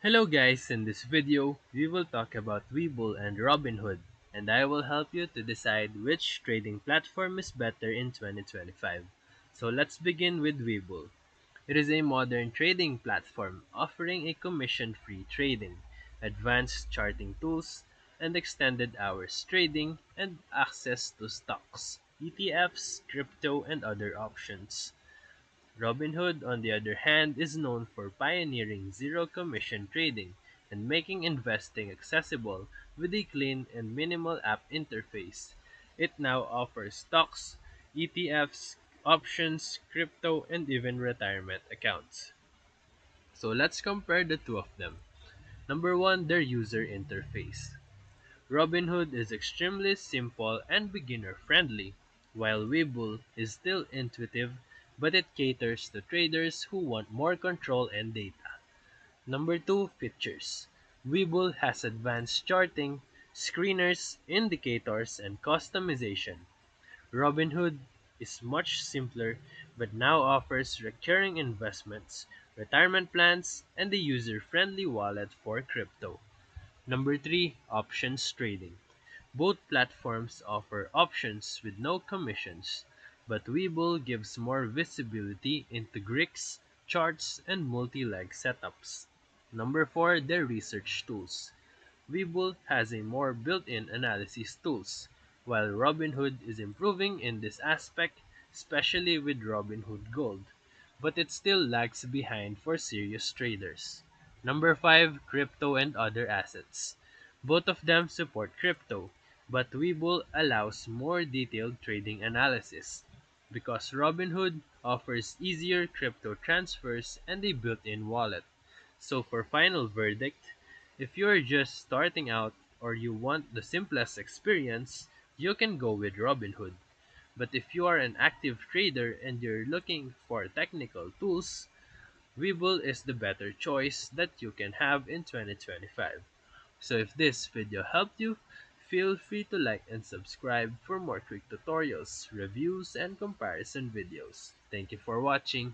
Hello guys, in this video, we will talk about Webull and Robinhood, and I will help you to decide which trading platform is better in 2025. So let's begin with Webull. It is a modern trading platform offering a commission-free trading, advanced charting tools, and extended hours trading and access to stocks, ETFs, crypto, and other options. Robinhood, on the other hand, is known for pioneering zero-commission trading and making investing accessible with a clean and minimal app interface. It now offers stocks, ETFs, options, crypto, and even retirement accounts. So let's compare the two of them. Number one, their user interface. Robinhood is extremely simple and beginner-friendly, while Webull is still intuitive, but it caters to traders who want more control and data. Number 2, features. Webull has advanced charting, screeners, indicators, and customization. Robinhood is much simpler but now offers recurring investments, retirement plans, and a user-friendly wallet for crypto. Number 3, options trading. Both platforms offer options with no commissions, but Webull gives more visibility into Greeks, charts, and multi-leg setups. Number 4, their research tools. Webull has a more built-in analysis tools, while Robinhood is improving in this aspect, especially with Robinhood Gold, but it still lags behind for serious traders. Number 5, crypto and other assets. Both of them support crypto, but Webull allows more detailed trading analysis because Robinhood offers easier crypto transfers and a built-in wallet. So for final verdict, if you're just starting out or you want the simplest experience, you can go with Robinhood. But if you are an active trader and you're looking for technical tools, Webull is the better choice that you can have in 2025. So if this video helped you, feel free to like and subscribe for more quick tutorials, reviews, and comparison videos. Thank you for watching.